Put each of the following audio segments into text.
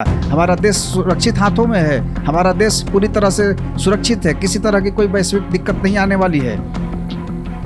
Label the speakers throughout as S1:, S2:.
S1: हमारा देश सुरक्षित हाथों में है। हमारा देश पूरी तरह से सुरक्षित है। किसी तरह की कोई वैश्विक दिक्कत नहीं आने वाली है।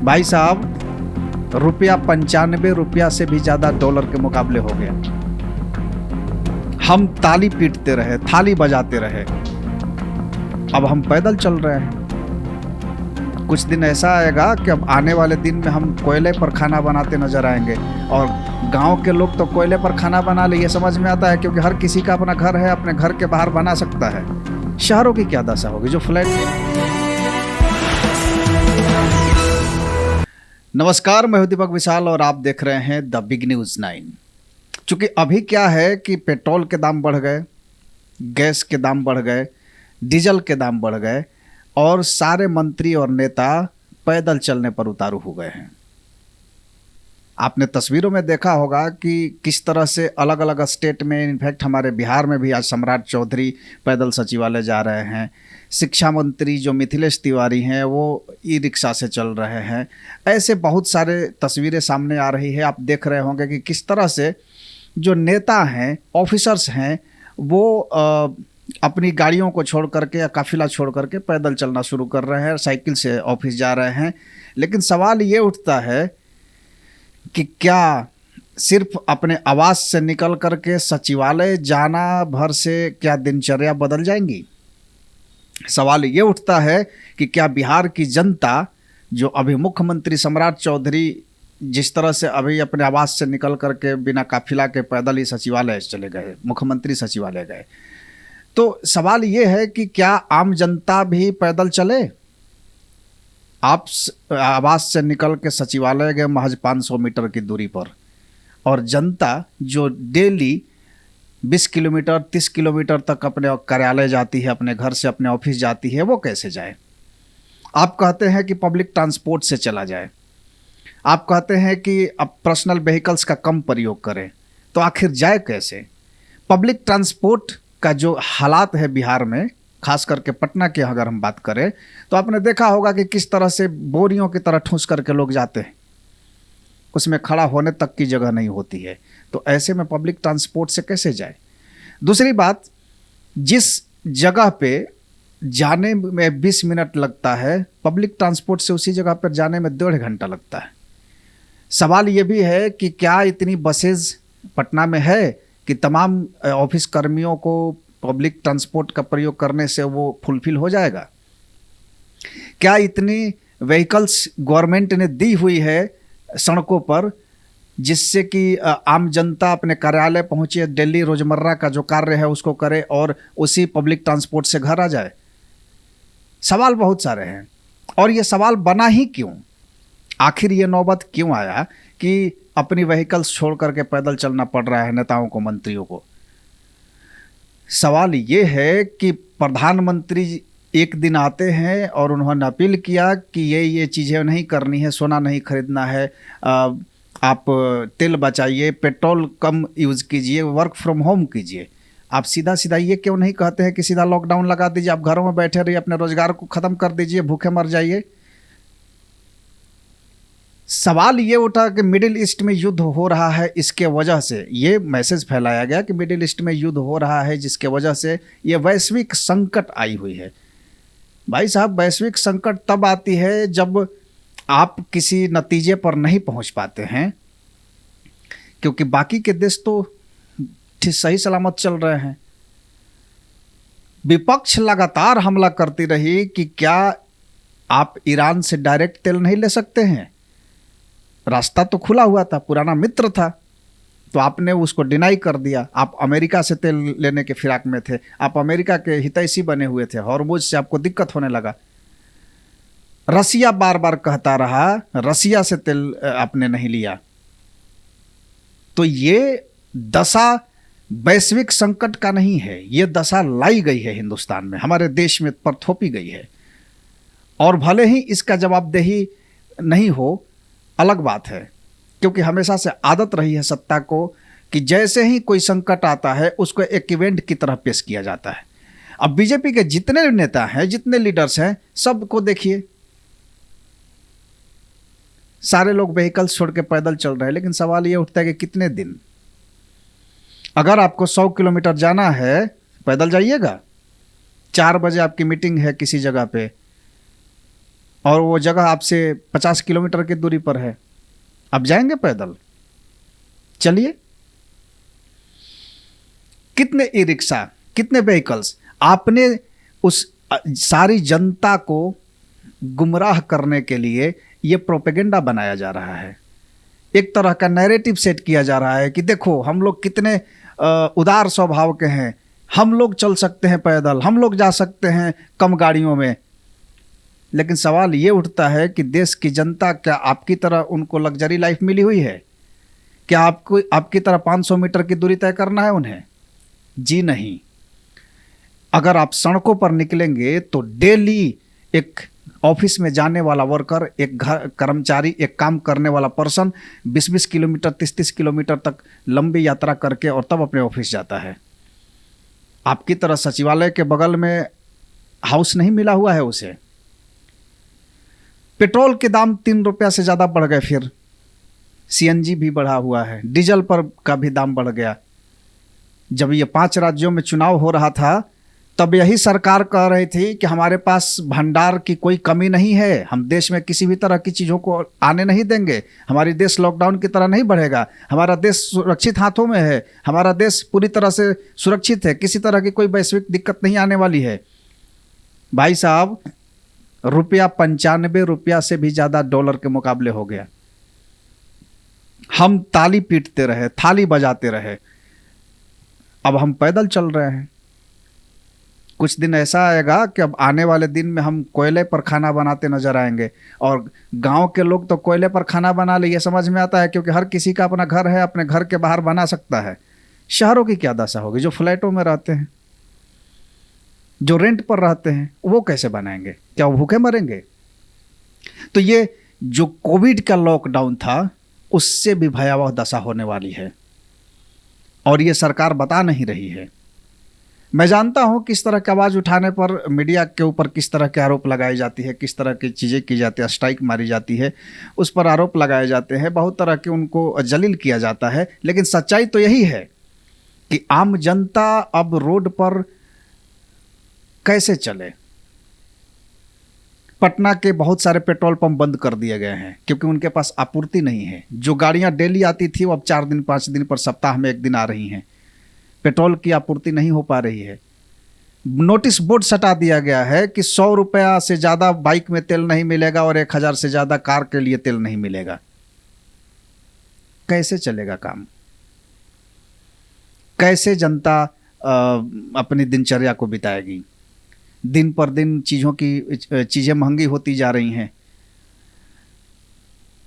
S1: भाई साहब, रुपया 95 रुपया से भी ज्यादा डॉलर के मुकाबले हो गया। हम ताली पीटते रहे, थाली बजाते रहे, अब हम पैदल चल रहे हैं। कुछ दिन ऐसा आएगा कि अब आने वाले दिन में हम कोयले पर खाना बनाते नजर आएंगे, और गांव के लोग तो कोयले पर खाना बना ले ये समझ में आता है, क्योंकि हर किसी का अपना घर है, अपने घर के बाहर बना सकता है। शहरों की क्या दशा होगी जो फ्लैट। नमस्कार, मैं हूं दीपक विशाल और आप देख रहे हैं द बिग न्यूज 9। चूंकि अभी क्या है कि पेट्रोल के दाम बढ़ गए, गैस के दाम बढ़ गए, डीजल के दाम बढ़ गए, और सारे मंत्री और नेता पैदल चलने पर उतारू हो गए हैं। आपने तस्वीरों में देखा होगा कि किस तरह से अलग अलग स्टेट में, इनफैक्ट हमारे बिहार में भी आज सम्राट चौधरी पैदल सचिवालय जा रहे हैं। शिक्षा मंत्री जो मिथिलेश तिवारी हैं वो ई रिक्शा से चल रहे हैं। ऐसे बहुत सारे तस्वीरें सामने आ रही है। आप देख रहे होंगे कि किस तरह से जो नेता हैं, ऑफिसर्स हैं, वो अपनी गाड़ियों को छोड़ करके या काफिला छोड़ करके पैदल चलना शुरू कर रहे हैं, साइकिल से ऑफिस जा रहे हैं। लेकिन सवाल ये उठता है कि क्या सिर्फ अपने आवास से निकल करके सचिवालय जाना भर से क्या दिनचर्या बदल जाएंगी? सवाल ये उठता है कि क्या बिहार की जनता, जो अभी मुख्यमंत्री सम्राट चौधरी जिस तरह से अभी अपने आवास से निकल करके बिना काफिला के पैदल ही सचिवालय चले गए, मुख्यमंत्री सचिवालय गए, तो सवाल ये है कि क्या आम जनता भी पैदल चले? आप आवास से निकल के सचिवालय गए महज 500 मीटर की दूरी पर, और जनता जो डेली 20 किलोमीटर 30 किलोमीटर तक अपने कार्यालय जाती है, अपने घर से अपने ऑफिस जाती है, वो कैसे जाए? आप कहते हैं कि पब्लिक ट्रांसपोर्ट से चला जाए, आप कहते हैं कि अब पर्सनल व्हीकल्स का कम प्रयोग करें, तो आखिर जाए कैसे? पब्लिक ट्रांसपोर्ट का जो हालात है बिहार में, खास करके पटना की अगर हम बात करें, तो आपने देखा होगा कि किस तरह से बोरियों की तरह ठूस करके लोग जाते हैं, उसमें खड़ा होने तक की जगह नहीं होती है। तो ऐसे में पब्लिक ट्रांसपोर्ट से कैसे जाए? दूसरी बात, जिस जगह पे जाने में 20 मिनट लगता है, पब्लिक ट्रांसपोर्ट से उसी जगह पर जाने में 1.5 घंटा लगता है। सवाल ये भी है कि क्या इतनी बसेज पटना में है कि तमाम ऑफिस कर्मियों को पब्लिक ट्रांसपोर्ट का प्रयोग करने से वो फुलफिल हो जाएगा? क्या इतनी व्हीकल्स गवर्नमेंट ने दी हुई है सड़कों पर जिससे कि आम जनता अपने कार्यालय पहुंचे, डेली रोजमर्रा का जो कार्य है उसको करे और उसी पब्लिक ट्रांसपोर्ट से घर आ जाए? सवाल बहुत सारे हैं, और ये सवाल बना ही क्यों? आखिर ये नौबत क्यों आया कि अपनी व्हीकल्स छोड़ करके पैदल चलना पड़ रहा है नेताओं को, मंत्रियों को? सवाल ये है कि प्रधानमंत्री एक दिन आते हैं और उन्होंने अपील किया कि ये चीज़ें नहीं करनी है, सोना नहीं खरीदना है, आप तेल बचाइए, पेट्रोल कम यूज़ कीजिए, वर्क फ्रॉम होम कीजिए। आप सीधा सीधा ये क्यों नहीं कहते हैं कि सीधा लॉकडाउन लगा दीजिए, आप घरों में बैठे रहिए, अपने रोजगार को ख़त्म कर दीजिए, भूखे मर जाइए? सवाल ये उठा कि मिडिल ईस्ट में युद्ध हो रहा है, इसके वजह से ये मैसेज फैलाया गया कि मिडिल ईस्ट में युद्ध हो रहा है जिसके वजह से ये वैश्विक संकट आई हुई है। भाई साहब, वैश्विक संकट तब आती है जब आप किसी नतीजे पर नहीं पहुंच पाते हैं, क्योंकि बाकी के देश तो ठीक सही सलामत चल रहे हैं। विपक्ष लगातार हमला करती रही कि क्या आप ईरान से डायरेक्ट तेल नहीं ले सकते हैं? रास्ता तो खुला हुआ था, पुराना मित्र था, तो आपने उसको डिनाई कर दिया। आप अमेरिका से तेल लेने के फिराक में थे, आप अमेरिका के हितैषी बने हुए थे, हॉर्मुज से आपको दिक्कत होने लगा। रसिया बार बार कहता रहा, रसिया से तेल आपने नहीं लिया। तो ये दशा वैश्विक संकट का नहीं है, ये दशा लाई गई है हिंदुस्तान में, हमारे देश में पर थोपी गई है। और भले ही इसका जवाबदेही नहीं हो, अलग बात है, क्योंकि हमेशा से आदत रही है सत्ता को कि जैसे ही कोई संकट आता है उसको एक इवेंट की तरह पेश किया जाता है। अब बीजेपी के जितने नेता हैं, जितने लीडर्स हैं, सबको देखिए, सारे लोग व्हीकल्स छोड़ के पैदल चल रहे हैं। लेकिन सवाल ये उठता है कि कितने दिन? अगर आपको 100 किलोमीटर जाना है पैदल जाइएगा। 4 बजे आपकी मीटिंग है किसी जगह पे और वो जगह आपसे 50 किलोमीटर की दूरी पर है, आप जाएंगे पैदल? चलिए। कितने ई रिक्शा, कितने व्हीकल्स, आपने उस सारी जनता को गुमराह करने के लिए ये प्रोपेगेंडा बनाया जा रहा है। एक तरह का नैरेटिव सेट किया जा रहा है कि देखो हम लोग कितने उदार स्वभाव के हैं, हम लोग चल सकते हैं पैदल, हम लोग जा सकते हैं कम गाड़ियों में। लेकिन सवाल ये उठता है कि देश की जनता क्या आपकी तरह उनको लग्जरी लाइफ मिली हुई है? क्या आपको आपकी तरह 500 मीटर की दूरी तय करना है उन्हें? जी नहीं। अगर आप सड़कों पर निकलेंगे तो डेली एक ऑफिस में जाने वाला वर्कर, एक घर कर्मचारी, एक काम करने वाला पर्सन 20-20 किलोमीटर, 30-30 किलोमीटर तक लंबी यात्रा करके और तब अपने ऑफिस जाता है। आपकी तरह सचिवालय के बगल में हाउस नहीं मिला हुआ है उसे। पेट्रोल के दाम 3 रुपया से ज़्यादा बढ़ गए, फिर सीएनजी भी बढ़ा हुआ है, डीजल पर का भी दाम बढ़ गया। जब ये 5 राज्यों में चुनाव हो रहा था तब यही सरकार कह रही थी कि हमारे पास भंडार की कोई कमी नहीं है, हम देश में किसी भी तरह की चीज़ों को आने नहीं देंगे, हमारी देश लॉकडाउन की तरह नहीं बढ़ेगा, हमारा देश सुरक्षित हाथों में है, हमारा देश पूरी तरह से सुरक्षित है, किसी तरह की कोई वैश्विक दिक्कत नहीं आने वाली है। भाई साहब, रुपया 95 रुपया से भी ज़्यादा डॉलर के मुकाबले हो गया। हम ताली पीटते रहे, थाली बजाते रहे, अब हम पैदल चल रहे हैं। कुछ दिन ऐसा आएगा कि अब आने वाले दिन में हम कोयले पर खाना बनाते नजर आएंगे, और गांव के लोग तो कोयले पर खाना बना ले ये समझ में आता है क्योंकि हर किसी का अपना घर है, अपने घर के बाहर बना सकता है। शहरों की क्या दशा होगी? जो फ्लैटों में रहते हैं, जो रेंट पर रहते हैं, वो कैसे बनाएंगे? क्या वो भूखे मरेंगे? तो ये जो कोविड का लॉकडाउन था उससे भी भयावह दशा होने वाली है और ये सरकार बता नहीं रही है। मैं जानता हूं किस तरह की आवाज़ उठाने पर मीडिया के ऊपर किस तरह के आरोप लगाई जाती है, किस तरह की चीज़ें की जाती है, स्ट्राइक मारी जाती है, उस पर आरोप लगाए जाते हैं, बहुत तरह के उनको जलील किया जाता है। लेकिन सच्चाई तो यही है कि आम जनता अब रोड पर कैसे चले। पटना के बहुत सारे पेट्रोल पंप बंद कर दिए गए हैं क्योंकि उनके पास आपूर्ति नहीं है। जो गाड़ियां डेली आती थी वो अब 4 दिन 5 दिन पर, सप्ताह में 1 दिन आ रही हैं। पेट्रोल की आपूर्ति नहीं हो पा रही है। नोटिस बोर्ड सटा दिया गया है कि 100 रुपया से ज़्यादा बाइक में तेल नहीं मिलेगा और 1000 से ज़्यादा कार के लिए तेल नहीं मिलेगा। कैसे चलेगा काम? कैसे जनता अपनी दिनचर्या को बिताएगी? दिन पर दिन चीज़ें महंगी होती जा रही हैं।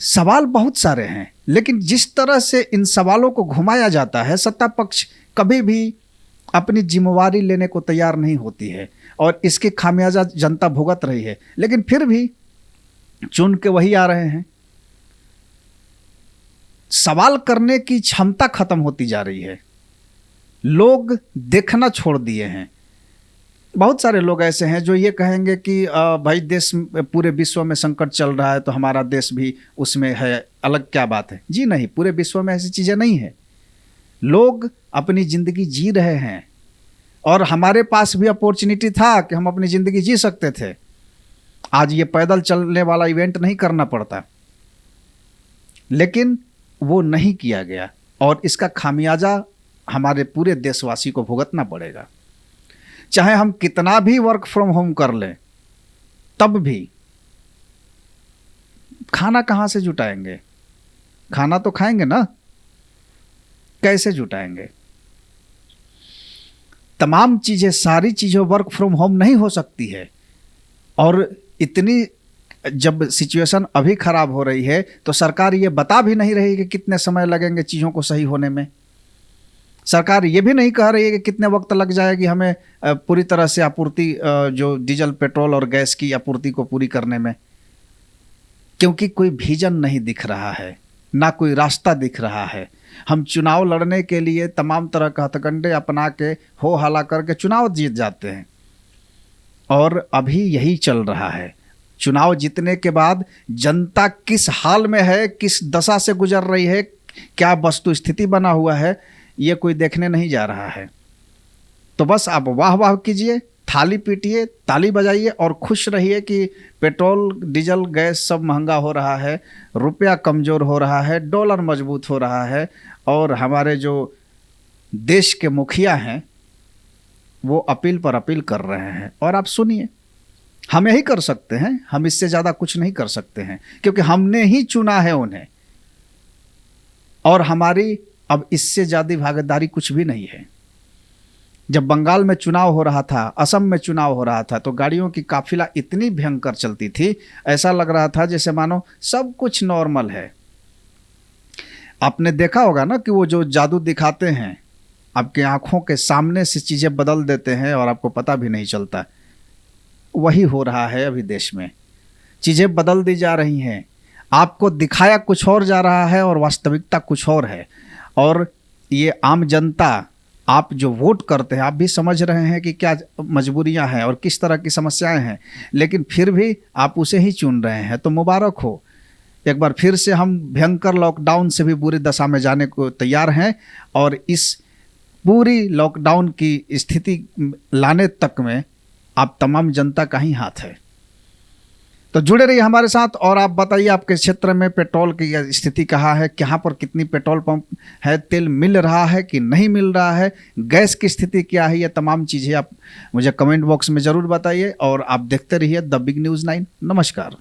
S1: सवाल बहुत सारे हैं, लेकिन जिस तरह से इन सवालों को घुमाया जाता है, सत्ता पक्ष कभी भी अपनी जिम्मेवारी लेने को तैयार नहीं होती है और इसके खामियाजा जनता भुगत रही है। लेकिन फिर भी चुन के वही आ रहे हैं। सवाल करने की क्षमता खत्म होती जा रही है। लोग देखना छोड़ दिए हैं। बहुत सारे लोग ऐसे हैं जो ये कहेंगे कि भाई देश पूरे विश्व में संकट चल रहा है तो हमारा देश भी उसमें है, अलग क्या बात है? जी नहीं, पूरे विश्व में ऐसी चीज़ें नहीं है। लोग अपनी ज़िंदगी जी रहे हैं और हमारे पास भी अपॉर्चुनिटी था कि हम अपनी ज़िंदगी जी सकते थे। आज ये पैदल चलने वाला इवेंट नहीं करना पड़ता, लेकिन वो नहीं किया गया और इसका खामियाजा हमारे पूरे देशवासी को भुगतना पड़ेगा। चाहे हम कितना भी वर्क फ्रॉम होम कर लें, तब भी खाना कहाँ से जुटाएंगे? खाना तो खाएंगे ना, कैसे जुटाएंगे? तमाम चीज़ें, सारी चीज़ें वर्क फ्रॉम होम नहीं हो सकती है। और इतनी जब सिचुएशन अभी ख़राब हो रही है तो सरकार ये बता भी नहीं रही कि कितने समय लगेंगे चीज़ों को सही होने में। सरकार ये भी नहीं कह रही है कि कितने वक्त लग जाएगी हमें पूरी तरह से आपूर्ति, जो डीजल, पेट्रोल और गैस की आपूर्ति को पूरी करने में, क्योंकि कोई विजन नहीं दिख रहा है, ना कोई रास्ता दिख रहा है। हम चुनाव लड़ने के लिए तमाम तरह का हथकंडे अपना के हो हला करके चुनाव जीत जाते हैं और अभी यही चल रहा है। चुनाव जीतने के बाद जनता किस हाल में है, किस दशा से गुजर रही है, क्या वस्तु स्थिति बना हुआ है, ये कोई देखने नहीं जा रहा है। तो बस आप वाह वाह कीजिए, थाली पीटिए, ताली बजाइए और खुश रहिए कि पेट्रोल, डीजल, गैस सब महंगा हो रहा है, रुपया कमज़ोर हो रहा है, डॉलर मजबूत हो रहा है और हमारे जो देश के मुखिया हैं वो अपील पर अपील कर रहे हैं। और आप सुनिए, हम यही कर सकते हैं, हम इससे ज़्यादा कुछ नहीं कर सकते हैं क्योंकि हमने ही चुना है उन्हें और हमारी अब इससे ज़्यादा भागीदारी कुछ भी नहीं है। जब बंगाल में चुनाव हो रहा था, असम में चुनाव हो रहा था, तो गाड़ियों की काफिला इतनी भयंकर चलती थी, ऐसा लग रहा था जैसे मानो सब कुछ नॉर्मल है। आपने देखा होगा ना कि वो जो जादू दिखाते हैं, आपके आंखों के सामने से चीज़ें बदल देते हैं और आपको पता भी नहीं चलता। वही हो रहा है अभी देश में, चीज़ें बदल दी जा रही हैं, आपको दिखाया कुछ और जा रहा है और वास्तविकता कुछ और है। और ये आम जनता, आप जो वोट करते हैं, आप भी समझ रहे हैं कि क्या मजबूरियां हैं और किस तरह की समस्याएं हैं, लेकिन फिर भी आप उसे ही चुन रहे हैं। तो मुबारक हो, एक बार फिर से हम भयंकर लॉकडाउन से भी बुरी दशा में जाने को तैयार हैं और इस पूरी लॉकडाउन की स्थिति लाने तक में आप तमाम जनता का ही हाथ है। तो जुड़े रहिए हमारे साथ और आप बताइए आपके क्षेत्र में पेट्रोल की स्थिति कहाँ है, कहाँ पर कितनी पेट्रोल पंप है, तेल मिल रहा है कि नहीं मिल रहा है, गैस की स्थिति क्या है, ये तमाम चीज़ें आप मुझे कमेंट बॉक्स में ज़रूर बताइए और आप देखते रहिए द बिग न्यूज़ 9। नमस्कार।